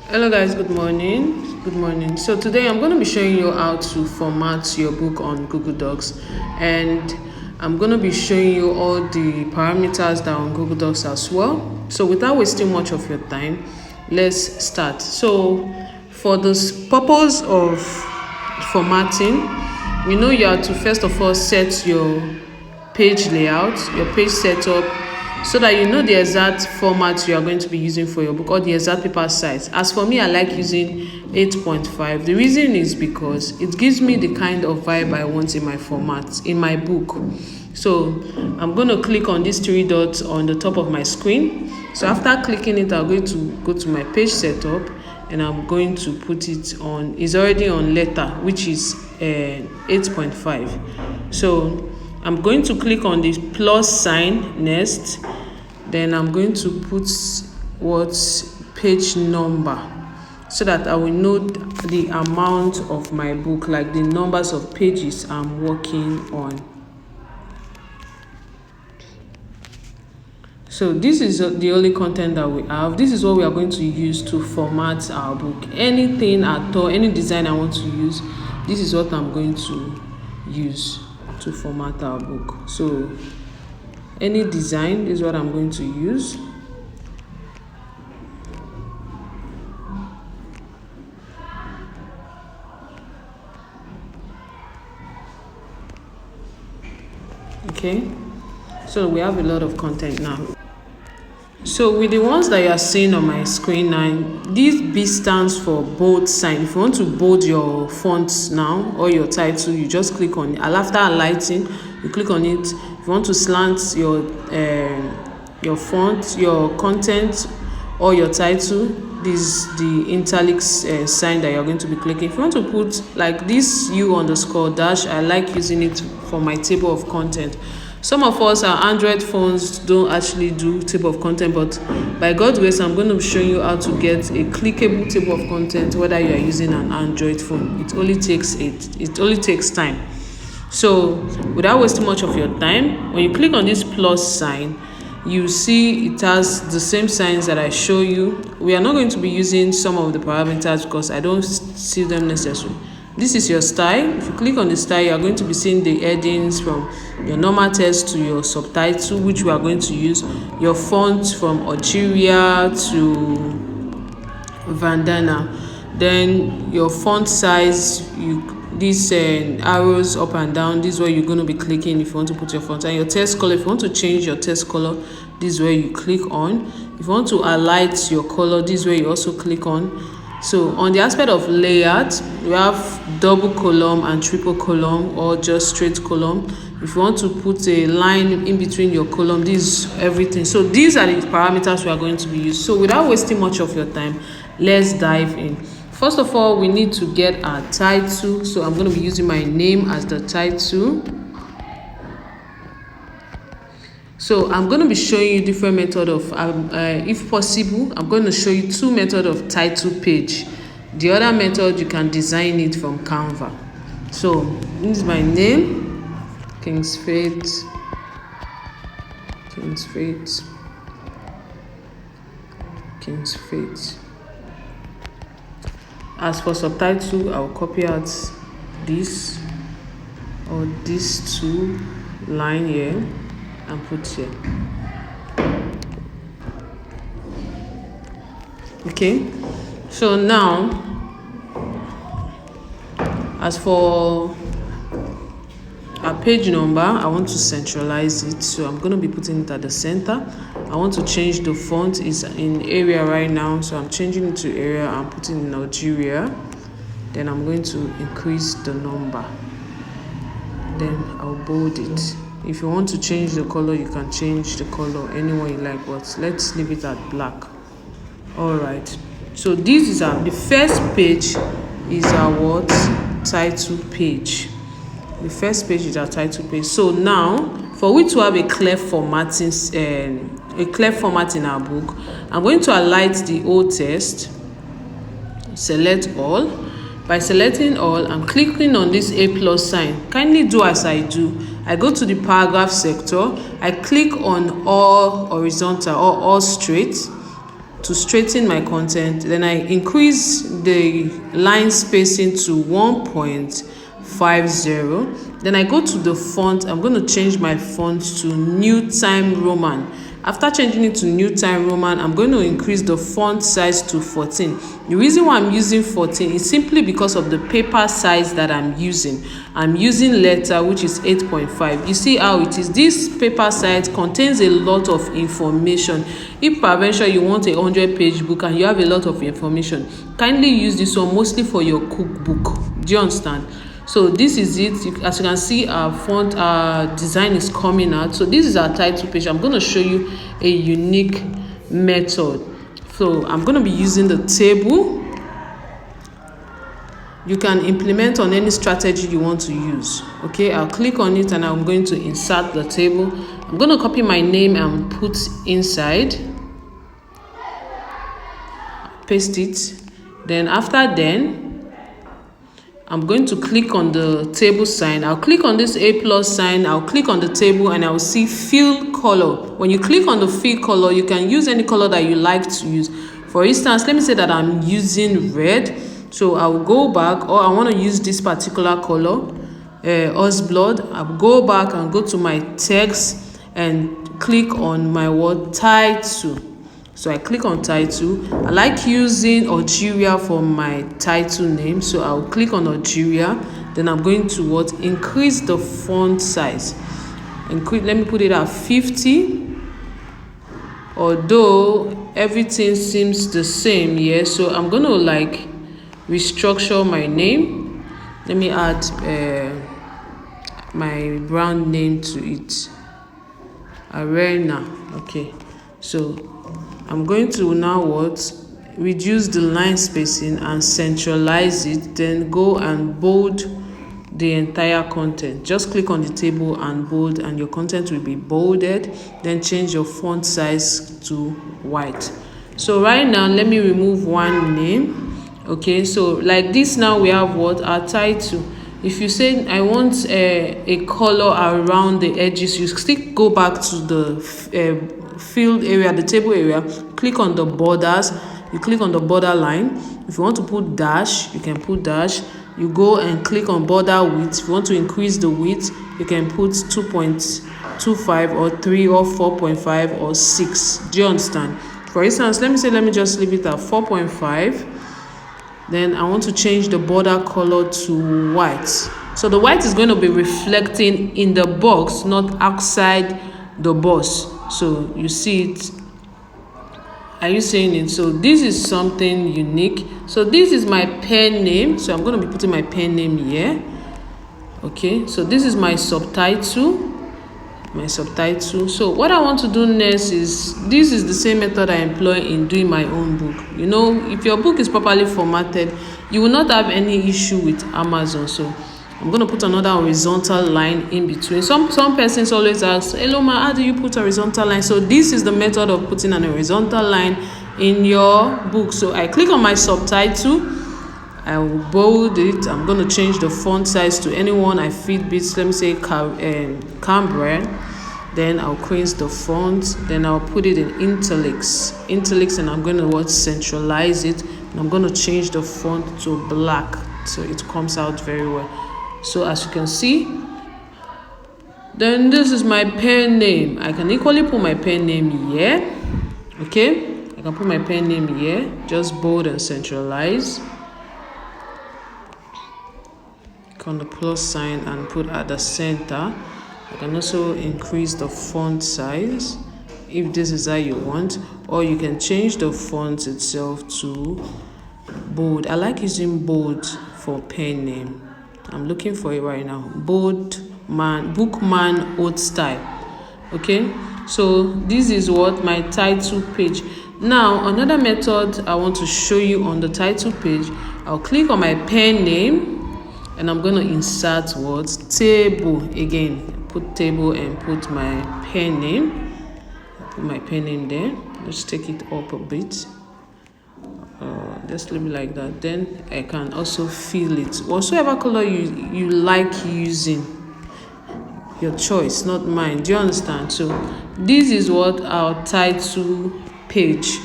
Hello guys, good morning. Good morning. So today I'm going to be showing you how to format your book on Google Docs, and I'm going to be showing you all the parameters that are on Google Docs as well. So without wasting much of your time, let's start. So for the purpose of formatting, we know you have to first of all set your page layout, your page setup, so that you know the exact format you are going to be using for your book, or the exact paper size. As for me, I like using 8.5. The reason is because it gives me the kind of vibe I want in my format, in my book. So I'm going to click on these three dots on the top of my screen. So after clicking it, I'm going to go to my page setup, and I'm going to put it on, it's already on letter, which is 8.5. So I'm going to click on the plus sign next. Then I'm going to put what page number, so that I will know the amount of my book, like the numbers of pages I'm working on. So this is the only content that we have. This is what we are going to use to format our book. Anything at all, any design I want to use, this is what I'm going to use to format our book. So any design is what I'm going to use. Okay, so we have a lot of content now. So with the ones that you are seeing on my screen now, this B stands for bold sign. If you want to bold your font now or your title, you just click on it. After highlighting, you click on it. If you want to slant your font, your content, or your title, this is the italic sign that you're going to be clicking. If you want to put like this U_dash, I like using it for my table of content. Some of us, our Android phones don't actually do table of content, but by God's grace, I'm going to be showing you how to get a clickable table of content, whether you are using an Android phone. It only takes time. So without wasting much of your time, when you click on this plus sign, you see it has the same signs that I show you. We are not going to be using some of the parameters because I don't see them necessary. This is your style. If you click on the style, you are going to be seeing the headings from your normal text to your subtitle, which we are going to use, your font from Algeria to Vandana, then your font size, these arrows up and down, this is where you're going to be clicking if you want to put your font, and your text color. If you want to change your text color, this is where you click on. If you want to highlight your color, this is where you also click on. So on the aspect of layout, we have double column and triple column, or just straight column. If you want to put a line in between your column, this is everything. So these are the parameters we are going to be using. So without wasting much of your time, let's dive in. First of all, we need to get our title. So I'm going to be using my name as the title. So I'm going to be showing you different method of, if possible, I'm going to show you two methods of title page. The other method, you can design it from Canva. So this is my name, King's Faith. As for subtitle, I'll copy out this or these two line here and put here. Okay, so now as for our page number, I want to centralize it, so I'm going to be putting it at the center. I want to change the font. Is in area right now, so I'm changing it to area. I'm putting in Nigeria. Then I'm going to increase the number, then I'll bold it. If you want to change the color, you can change the color anyone you like, but let's leave it at black. All right, so this is the first page is our title page. The first page is our title page. So now, for we to have a clear formatting in our book, I'm going to highlight the old text, select all. By selecting all, I'm clicking on this A+ sign. Kindly do as I do. I go to the paragraph sector. I click on all horizontal or all straight. to straighten my content. Then I increase the line spacing to 1.50. Then I go to the font. I'm going to change my font to New Time Roman. After changing it to New Time Roman, I'm going to increase the font size to 14. The reason why I'm using 14 is simply because of the paper size that I'm using. I'm using letter, which is 8.5. You see how it is. This paper size contains a lot of information. If peradventure you want a 100-page book and you have a lot of information, kindly use this one mostly for your cookbook. Do you understand? So this is it. As you can see, our font, our design is coming out. So this is our title page. I'm going to show you a unique method. So I'm going to be using the table. You can implement on any strategy you want to use. Okay, I'll click on it and I'm going to insert the table. I'm going to copy my name and put inside. Paste it. Then after I'm going to click on the table sign. I'll click on this A+ sign. I'll click on the table and I'll see fill color. When you click on the fill color, you can use any color that you like to use. For instance, let me say that I'm using red. So I'll go back, or I want to use this particular color, Us Blood. I'll go back and go to my text and click on my word title. So I click on title. I like using Algeria for my title name. So I'll click on Algeria. Then I'm going to increase the font size. Let me put it at 50. Although everything seems the same here. So I'm going to restructure my name. Let me add my brand name to it. Arena. Okay. So I'm going to now reduce the line spacing and centralize it, then go and bold the entire content. Just click on the table and bold, and your content will be bolded. Then change your font size to white. So right now, let me remove one name. Okay, so like this now we have our title. If you say I want a color around the edges, you still go back to the field area, the table area, click on the borders, you click on the border line. If you want to put dash, you can put dash. You go and click on border width. If you want to increase the width, you can put 2.25 or 3 or 4.5 or 6. Do you understand? For instance, let me just leave it at 4.5. Then I want to change the border color to white. So the white is going to be reflecting in the box, not outside the box. So you see it. Are you seeing it? So this is something unique. So this is my pen name. So I'm going to be putting my pen name here. Okay. So this is my subtitle. So what I want to do next is, this is the same method I employ in doing my own book. You know, if your book is properly formatted, you will not have any issue with Amazon. So I'm going to put another horizontal line in between. Some persons always ask, hello ma, how do you put a horizontal line? So this is the method of putting an horizontal line in your book. So I click on my subtitle. I will bold it. I'm going to change the font size to anyone I feed bits. Let me say Cambrian. Then I'll crease the font. Then I'll put it in italics, and I'm going to centralize it. And I'm going to change the font to black so it comes out very well. So as you can see, then this is my pen name. I can equally put my pen name here. Okay, I can put my pen name here. Just bold and centralize. On the plus sign and put at the center. I can also increase the font size if this is how you want, or you can change the font itself to bold. I like using bold for pen name. I'm looking for it right now. Bold man, bookman old style. Okay, so this is my title page. Now another method I want to show you on the title page. I'll click on my pen name. And I'm going to insert table again. Put table and put my pen name. Put my pen name there. Let's take it up a bit. Just leave it like that. Then I can also fill it. Whatsoever color you like using. Your choice, not mine. Do you understand? So this is our title page.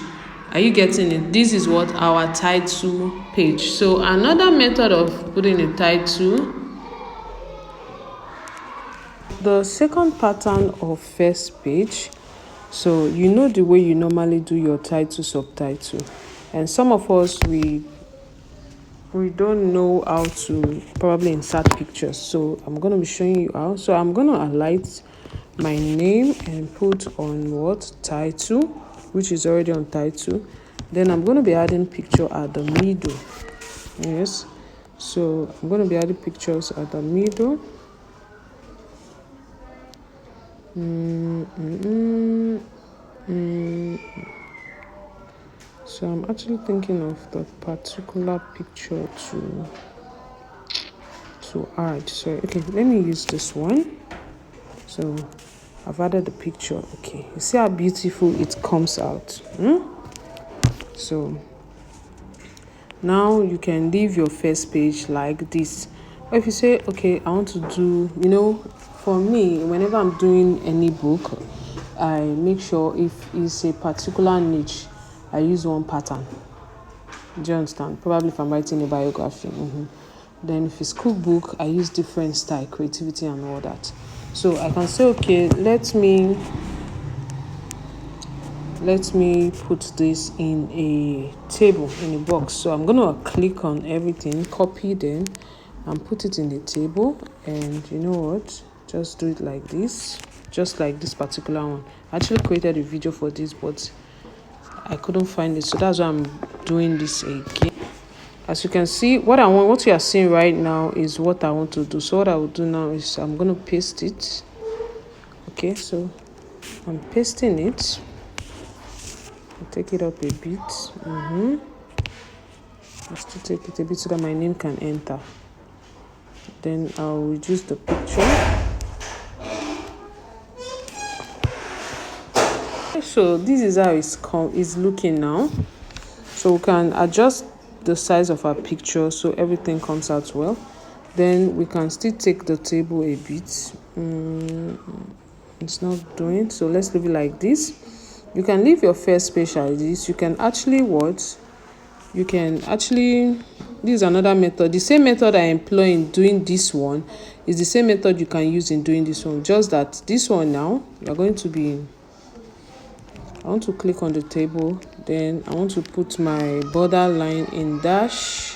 Are you getting it? This is what our title page. So another method of putting a title, the second pattern of first page. So you know the way you normally do your title, subtitle, and some of us we don't know how to probably insert pictures. So I'm going to be showing you how. So I'm going to highlight my name and put on what? Title, which is already on title. Then I'm going to be adding picture at the middle. Yes. So I'm going to be adding pictures at the middle. So I'm actually thinking of the particular picture to add. So okay, let me use this one. So I've added the picture. Okay, you see how beautiful it comes out. So now you can leave your first page like this. Or if you say, okay, I want to do, for me, whenever I'm doing any book, I make sure if it's a particular niche, I use one pattern. Do you understand? Probably if I'm writing a biography. Then if it's cookbook, I use different style, creativity and all that. So I can say, okay, let me put this in a table, in a box. So I'm going to click on everything, copy them, and put it in the table. And you know what? Just do it like this, just like this particular one. I actually created a video for this, but I couldn't find it. So that's why I'm doing this again. As you can see, what you are seeing right now is what I want to do. So what I will do now is I'm going to paste it. Okay, so I'm pasting it. Take it up a bit. Just to take it a bit so that my name can enter. Then I'll reduce the picture. So this is how it's looking now. So we can adjust the size of our picture so everything comes out well. Then we can still take the table a bit. It's not doing, so let's leave it like this. You can leave your first page like this. You can actually this is another method. The same method I employ in doing this one is the same method you can use in doing this one. Just that this one now, I want to click on the table. Then I want to put my border line in dash.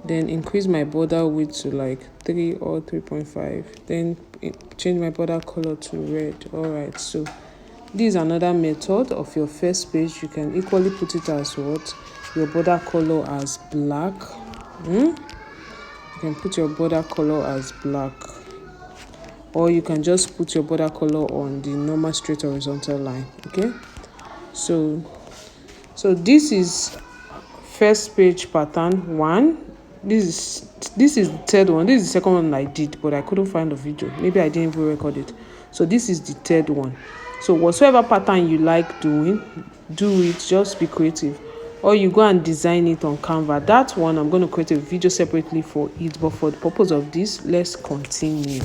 Then increase my border width to like 3 or 3.5. Then change my border color to red. Alright, so this is another method of your first page. You can equally put it as what? Your border color as black. You can put your border color as black. Or you can just put your border color on the normal straight horizontal line. Okay? So this is first page pattern 1. This is the third one. This is the second one I did, but I couldn't find the video. Maybe I didn't even record it. So this is the third one. So whatsoever pattern you like doing, do it. Just be creative. Or you go and design it on Canva. That one, I'm going to create a video separately for it. But for the purpose of this, let's continue.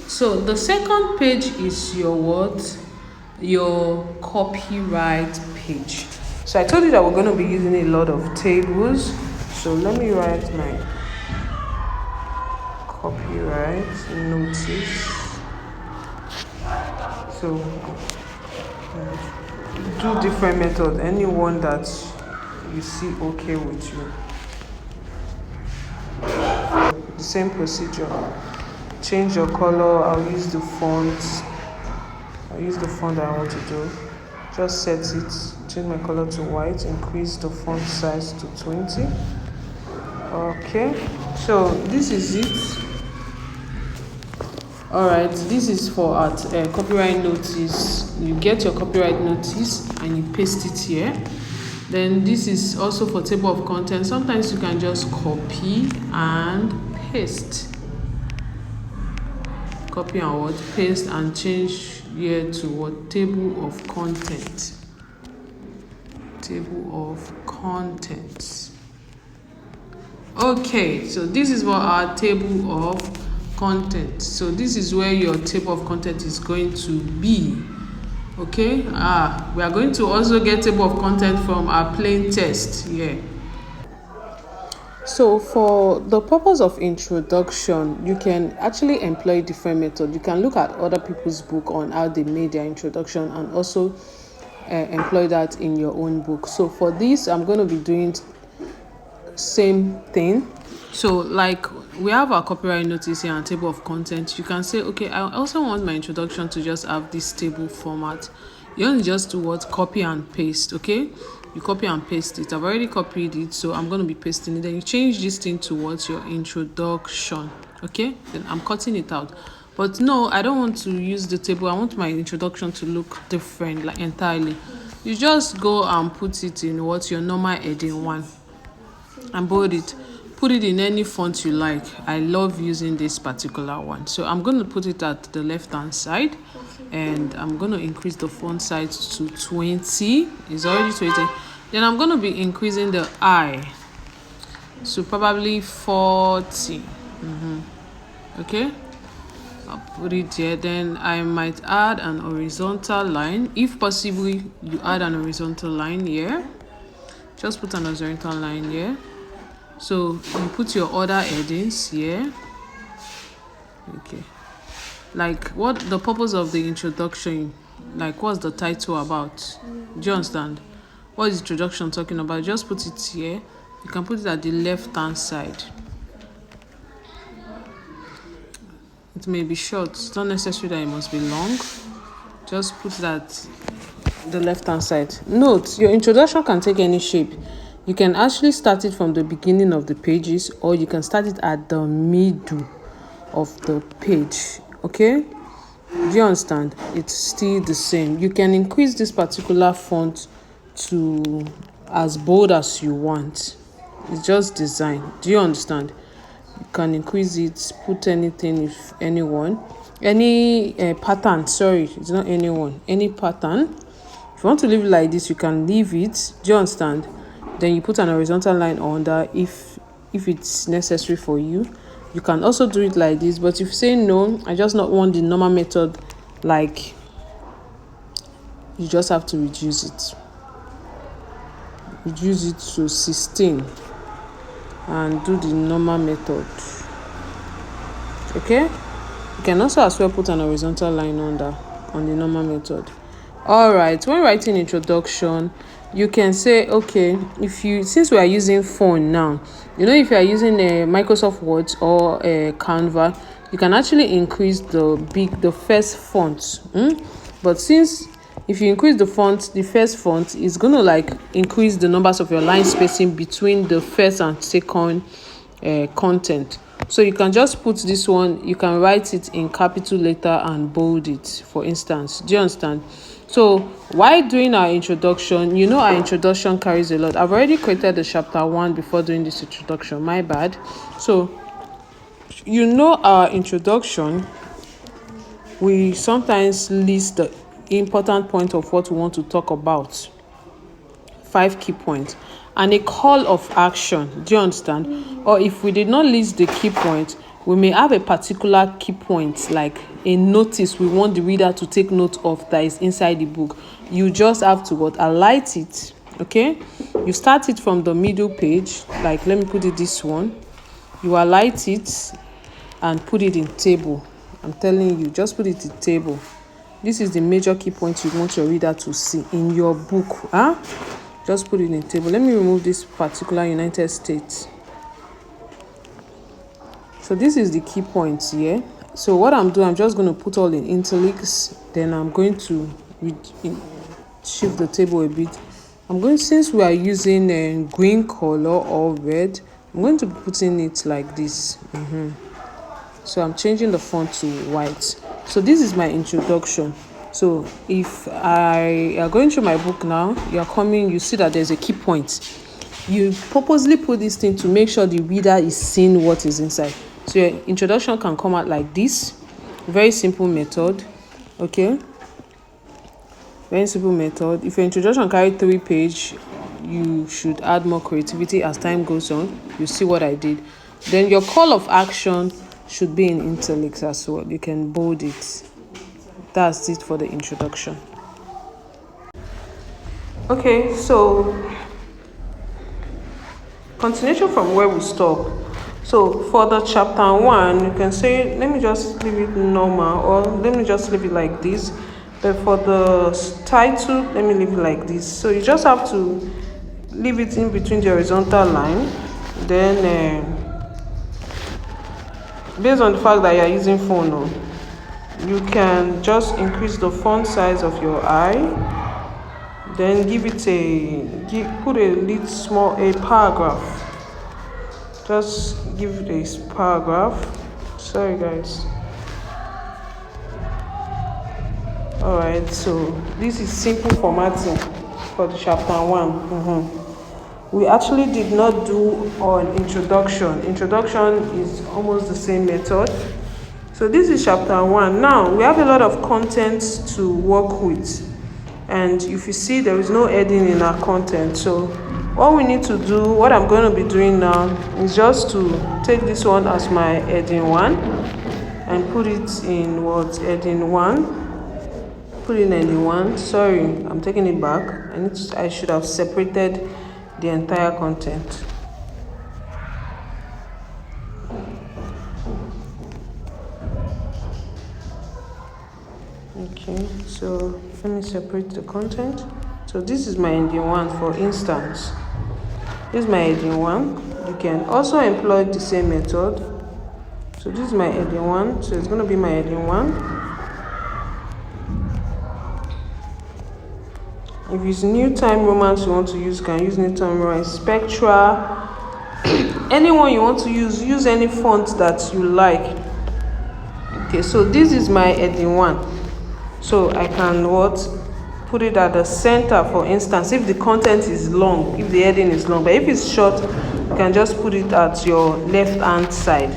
So the second page is your what? Your copyright page. So I told you that we're going to be using a lot of tables. So let me write my copyright notice. So do different methods, any one that you see okay with you. The same procedure. Change your color. I'll use the font that I want to do. Just set it, change my color to white, increase the font size to 20. Okay, so this is it. Alright, this is for copyright notice. You get your copyright notice and you paste it here. Then this is also for table of contents. Sometimes you can just copy and paste. Copy and what? Paste and change here to what? Table of content. Table of contents. Okay, so this is what our table of content. So this is where your table of content is going to be. Okay, we are going to also get table of content from our plain text here. So for the purpose of introduction, you can actually employ different methods. You can look at other people's book on how they made their introduction and also employ that in your own book. So for this, I'm going to be doing same thing. So like we have our copyright notice here and table of content. You can say, okay, I also want my introduction to just have this table format. You only just do what? Copy and paste. Okay, you copy and paste it. I've already copied it, so I'm going to be pasting it. Then you change this thing towards your introduction. Okay, then I'm cutting it out. But no, I don't want to use the table. I want my introduction to look different, like entirely. You just go and put it in what your normal heading 1 and bold it. Put it in any font you like. I love using this particular one. So I'm going to put it at the left hand side and I'm going to increase the font size to 20. It's already 20. Then I'm going to be increasing the I. So probably 40. Okay. I'll put it here. Then I might add an horizontal line. If possible, you add an horizontal line here. Just put an horizontal line here. So you put your other headings here. Okay. Like what the purpose of the introduction, like what's the title about? Do you understand? What is introduction talking about? Just put it here. You can put it at the left hand side. It may be short. It's not necessary that it must be long. Just put it at the left hand side. Note, your introduction can take any shape. You can actually start it from the beginning of the pages or you can start it at the middle of the page. Okay, do you understand? It's still the same. You can increase this particular font to as bold as you want. It's just design. Do you understand? You can increase it, put anything, if anyone, any pattern. Sorry, it's not anyone, any pattern. If you want to leave it like this, you can leave it. Do you understand? Then you put an horizontal line under if it's necessary for you. You can also do it like this, but if you say no, I just not want the normal method, like you just have to reduce it to 16 and do the normal method. Okay, you can also as well put an horizontal line under on the normal method. All right, when writing introduction, you can say, okay, since we are using phone now, if you are using a Microsoft Word or a Canva, you can actually increase the first font. But since if you increase the first font is going to like increase the numbers of your line spacing between the first and second content. So you can just put this one, you can write it in capital letter and bold it, for instance. Do you understand? So while doing our introduction, our introduction carries a lot. I've already created the chapter 1 before doing this introduction, my bad. So our introduction, we sometimes list the important point of what we want to talk about, 5 key points, and a call of action. Do you understand? Or if we did not list the key points, we may have a particular key point, like a notice we want the reader to take note of that is inside the book. You just have to highlight it. Okay, you start it from the middle page, like let me put it this one. You highlight it and put it in table. I'm telling you, just put it in table. This is the major key points you want your reader to see in your book. Just put it in table. Let me remove this particular United States. So this is the key points here. So what I'm doing, I'm just going to put all in italics. Then I'm going to shift the table a bit. Since we are using green color or red, I'm going to be putting it like this. So I'm changing the font to white. So this is my introduction. So if I are going through my book now, you see that there's a key point. You purposely put this thing to make sure the reader is seeing what is inside. So your introduction can come out like this. Very simple method. Okay, very simple method. If your introduction carries 3 pages, you should add more creativity as time goes on. You see what I did. Then your call of action should be in italics as well. You can bold it. That's it for the introduction. Okay, so continuation from where we stop. So for the chapter 1, you can say, let me just leave it normal, or let me just leave it like this. But for the title, let me leave it like this. So you just have to leave it in between the horizontal line. Then based on the fact that you are using phone, you can just increase the font size of your eye. Then put a little small paragraph. Just give it a paragraph. Sorry guys. Alright, so this is simple formatting for the chapter 1. We actually did not do an introduction. Introduction is almost the same method. So this is chapter 1. Now we have a lot of content to work with. And if you see, there is no heading in our content. So what we need to do, what I'm going to be doing now, is just to take this one as my heading 1 and put it in heading 1. Put in heading 1. Sorry, I'm taking it back. I should have separated the entire content. Okay, so let me separate the content. So this is my heading 1, for instance. This is my heading 1. You can also employ the same method. So this is my heading 1. So it's going to be my heading 1. If it's new time romance you want to use, you can use new time romance, Spectra, anyone you want to use any font that you like. Okay, so this is my heading 1. So I can put it at the center, for instance, if the content is long, if the heading is long. But if it's short, you can just put it at your left hand side.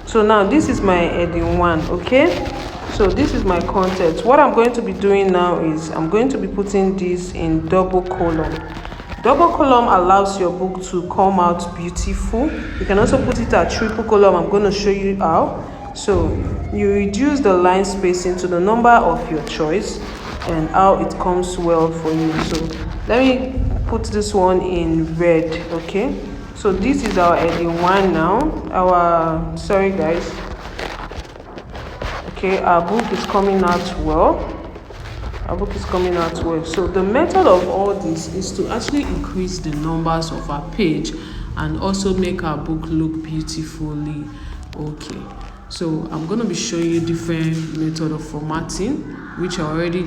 So now this is my heading 1. Okay, so this is my content. What I'm going to be doing now is I'm going to be putting this in double column. Double column allows your book to come out beautiful. You can also put it at triple column. I'm going to show you how. So you reduce the line spacing to the number of your choice and how it comes well for you. So let me put this one in red. Okay, so this is our heading 1 now. Sorry guys. Okay, our book is coming out well. So the method of all this is to actually increase the numbers of our page and also make our book look beautifully. Okay, so I'm going to be showing you different method of formatting, which I already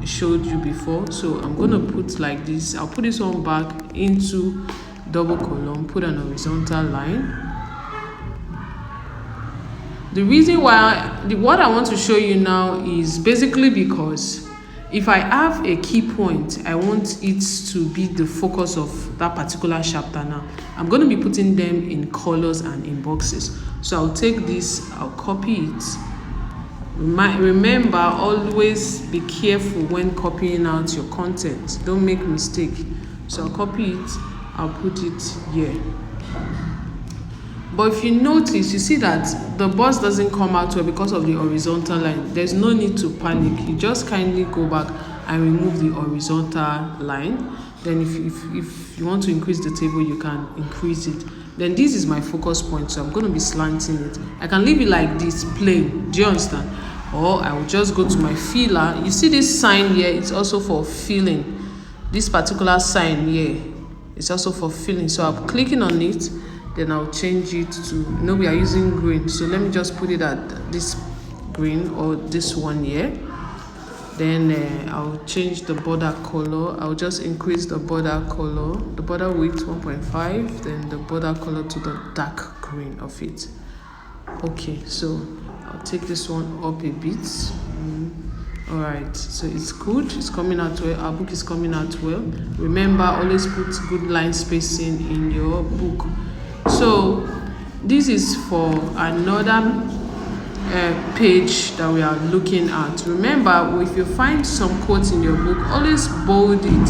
showed you before. So I'm going to put like this. I'll put this one back into double column, put an horizontal line. The reason why what I want to show you now is basically because if I have a key point, I want it to be the focus of that particular chapter. Now I'm going to be putting them in colors and in boxes. So I'll take this, I'll copy it. Remember, always be careful when copying out your content. Don't make mistake. So I'll copy it, I'll put it here. But if you notice, you see that the box doesn't come out well because of the horizontal line. There's no need to panic. You just kindly go back and remove the horizontal line. Then if you want to increase the table, you can increase it. Then this is my focus point, so I'm going to be slanting it. I can leave it like this, plain. Do you understand? Or I will just go to my filler. You see this sign here? It's also for filling. This particular sign here, it's also for filling. So I'm clicking on it. Then I'll change it to, we are using green. So let me just put it at this green or this one here. Then I'll change the border color. I'll just increase the border color, the border width 1.5, then the border color to the dark green of it. Okay, so I'll take this one up a bit. All right, so it's good. It's coming out well. Our book is coming out well. Remember, always put good line spacing in your book. So this is for another page that we are looking at. Remember, if you find some quotes in your book, always bold it.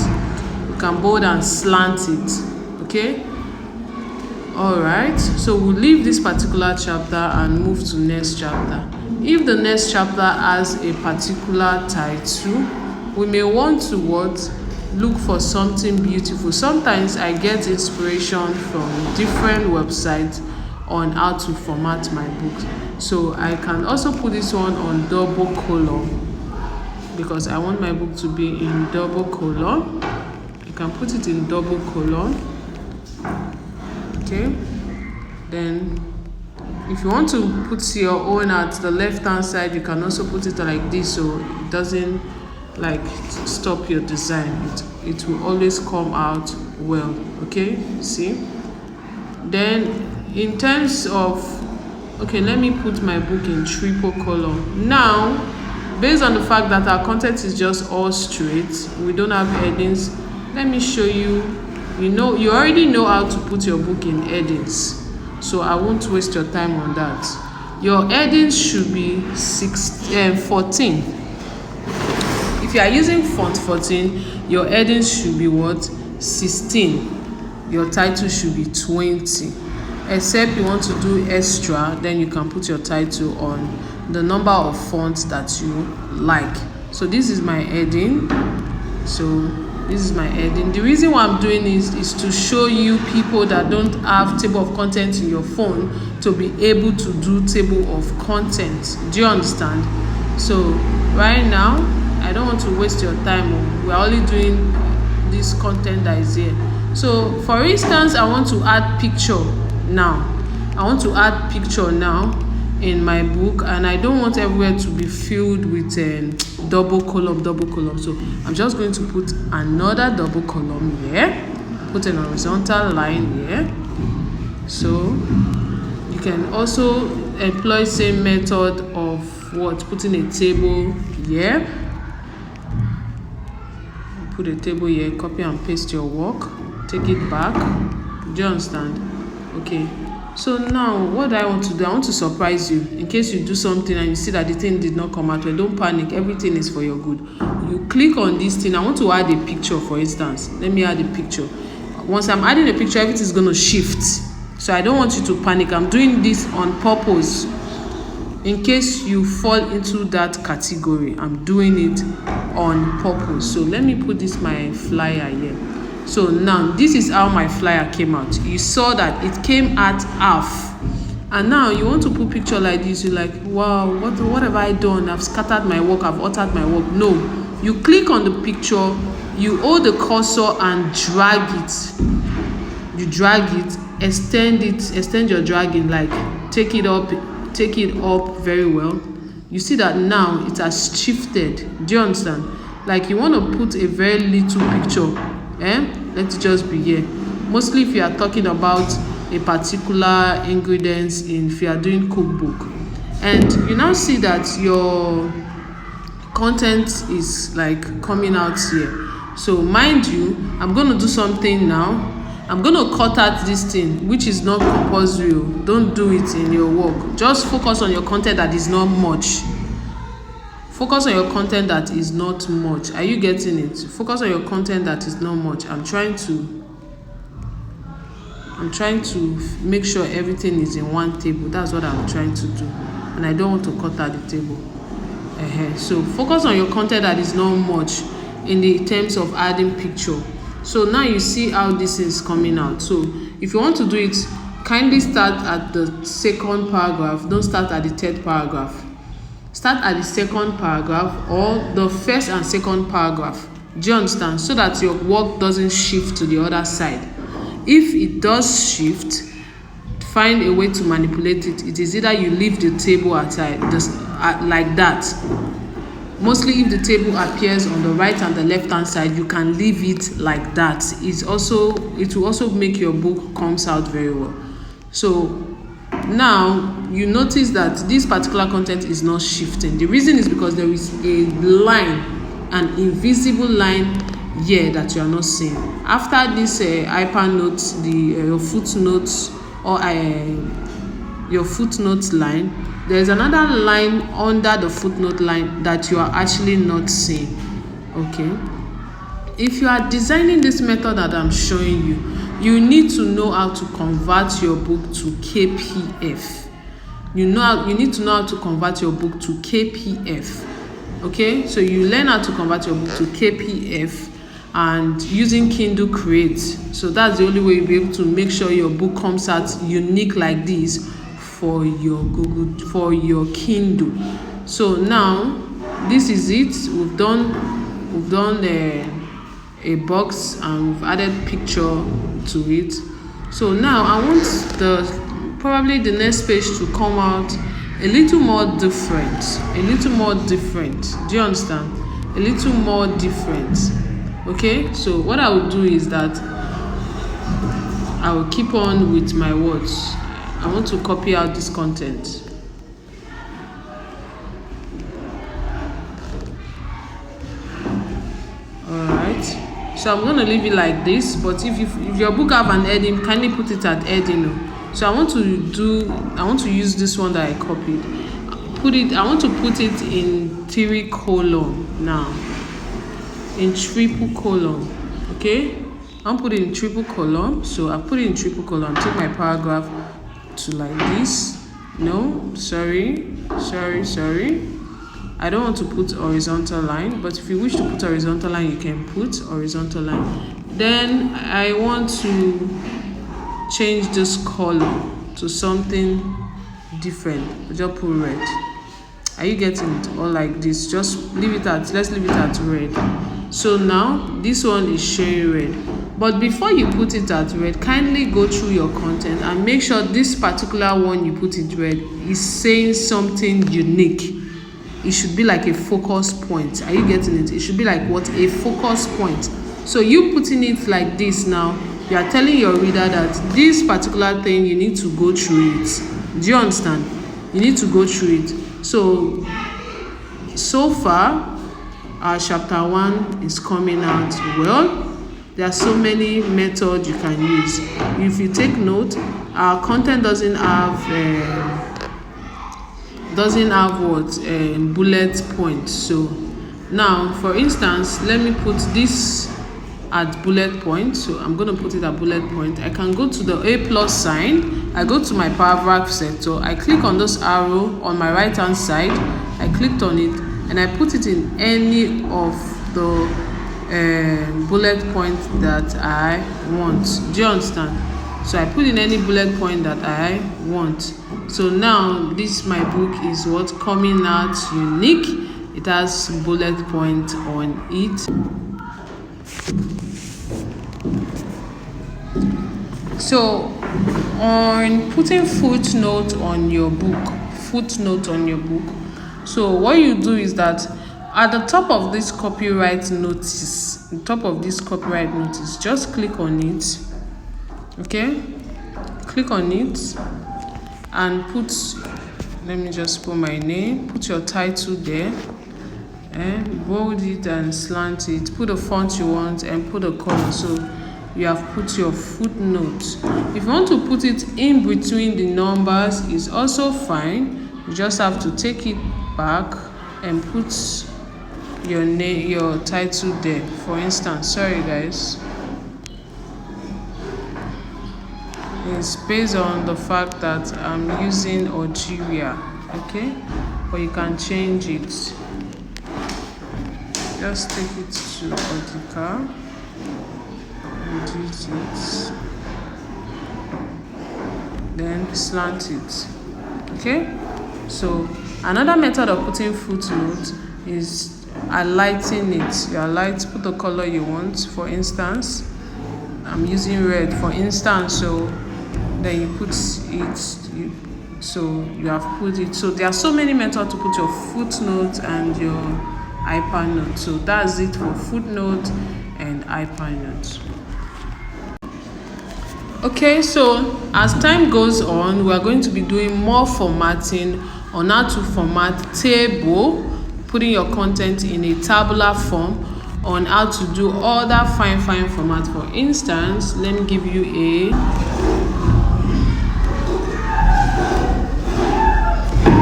You can bold and slant it. Okay. All right. So we'll leave this particular chapter and move to next chapter. If the next chapter has a particular title, we may want to look for something beautiful. Sometimes I get inspiration from different websites on how to format my book. So I can also put this one on double color because I want my book to be in double color. You can put it in double color. Okay, then if you want to put your own at the left hand side, you can also put it like this so it doesn't like stop your design. It will always come out well. Okay, see. Then in terms of, okay, let me put my book in triple color. Now, based on the fact that our content is just all straight, we don't have headings, let me show you. You already know how to put your book in headings, so I won't waste your time on that. Your headings should be 14. If you are using font 14, your headings should be what? 16. Your title should be 20. Except you want to do extra, then you can put your title on the number of fonts that you like. So this is my heading. The reason why I'm doing this is to show you people that don't have table of content in your phone to be able to do table of content. Do you understand? So right now, I don't want to waste your time. We're only doing this content that is here. So for instance, I want to add picture now. In my book, and I don't want everywhere to be filled with double column. So I'm just going to put another double column here, put an horizontal line here. So you can also employ same method of putting a table here. Put a table here, copy and paste your work, take it back. Do you understand? Okay. So now, what I want to do, I want to surprise you. In case you do something and you see that the thing did not come out well, don't panic. Everything is for your good. You click on this thing. I want to add a picture, for instance. Let me add a picture. Once I'm adding a picture, everything is going to shift. So I don't want you to panic. I'm doing this on purpose. In case you fall into that category, I'm doing it on purpose. So let me put this my flyer here. So now this is how my flyer came out. You saw that it came at half, and now you want to put picture like this. You're like, wow, what have I done? I've scattered my work, I've altered my work. No, you click on the picture, you hold the cursor and drag it. You drag it, extend your dragging, like take it up very well. You see that now it has shifted. Do you understand? Like you want to put a very little picture. Let it just be here. Mostly if you are talking about a particular ingredients if you are doing cookbook, and you now see that your content is like coming out here. So mind you, I'm going to do something now. I'm going to cut out this thing, which is not compulsory. Don't do it in your work. Just focus on your content that is not much. Focus on your content that is not much. Are you getting it? Focus on your content that is not much. I'm trying to make sure everything is in one table. That's what I'm trying to do. And I don't want to cut out the table. So focus on your content that is not much in the terms of adding picture. So now you see how this is coming out. So if you want to do it, kindly start at the second paragraph. Don't start at the third paragraph. Start at the second paragraph or the first and second paragraph. Do you understand? So that your work doesn't shift to the other side. If it does shift, find a way to manipulate it. It is either you leave the table aside, just like that. Mostly if the table appears on the right and the left hand side, you can leave it like that. It will also make your book comes out very well. So now you notice that this particular content is not shifting. The reason is because there is a line, an invisible line here that you are not seeing. After this hypernote, your footnotes or your footnotes line, there is another line under the footnote line that you are actually not seeing. Okay, if you are designing this method that I'm showing you, you need to know how to convert your book to KPF. You need to know how to convert your book to KPF. Okay, so you learn how to convert your book to KPF, and using Kindle Create. So that's the only way you'll be able to make sure your book comes out unique like this for your Kindle. So now this is it. We've done a box and we've added picture to it. So now I want probably the next page to come out a little more different. Do you understand? A little more different. Okay, so what I will do is that I will keep on with my words. I want to copy out this content. Alright, so I'm going to leave it like this, but if your book have an heading, kindly put it at heading. So I want to use this one that I copied. I want to put it in 3 column now. In triple column. Okay? I'll put it in triple column. So I put it in triple column. Take my paragraph to like this. No, sorry. I don't want to put horizontal line, but if you wish to put horizontal line, you can put horizontal line. Then I want to change this color to something different. Just put red. Are you getting it? Or like this? Just let's leave it at red. So now this one is showing red. But before you put it at red, kindly go through your content and make sure this particular one you put it red is saying something unique. It should be like a focus point. Are you getting it? It should be like what? A focus point. So you putting it like this now, you are telling your reader that this particular thing, you need to go through it. Do you understand? You need to go through it. So far, our chapter 1 is coming out well. There are so many methods you can use. If you take note, our content doesn't have bullet points. So now, for instance, let me put this at bullet point. So I'm going to put it at bullet point. I can go to the A+ sign. I go to my paragraph sector. I click on this arrow on my right hand side. I clicked on it and I put it in any of the bullet point that I want. Do you understand? So I put in any bullet point that I want. So now my book is what coming out unique. It has bullet point on it. So on putting footnote on your book, so what you do is that at the top of this copyright notice, just click on it. Okay, click on it and let me just put my name, put your title there, and bold it and slant it, put the font you want and put the color. So you have put your footnote. If you want to put it in between the numbers, is also fine. You just have to take it back and put your name, your title there. For instance, sorry guys, it's based on the fact that I'm using Algeria. Okay, but you can change it. Just take it to Audica. Reduce it, then slant it. Okay, so another method of putting footnote is highlighting it. You highlight, put the color you want. For instance, I'm using red for instance, so then you put it, so you have put it. So there are so many methods to put your footnote and your hypernote. So that's it for footnote and hypernote. Okay, so as time goes on, we are going to be doing more formatting on how to format table, putting your content in a tabular form, on how to do other fine format. For instance, let me give you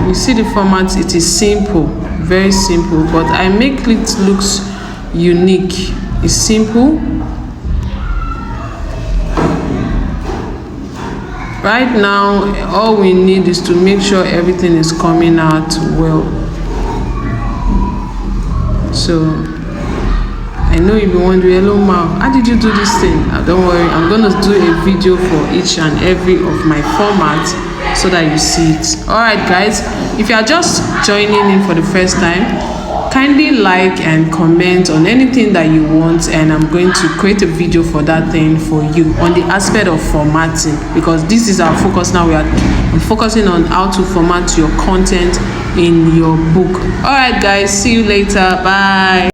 you see the format. It is simple, very simple, but I make it looks unique. It's simple. Right now, all we need is to make sure everything is coming out well. So I know you'll be wondering, hello ma, how did you do this thing? Don't worry, I'm gonna do a video for each and every of my formats so that you see it. Alright guys, if you are just joining in for the first time, kindly like and comment on anything that you want, and I'm going to create a video for that thing for you on the aspect of formatting, because this is our focus now. I'm focusing on how to format your content in your book. All right guys, see you later. Bye.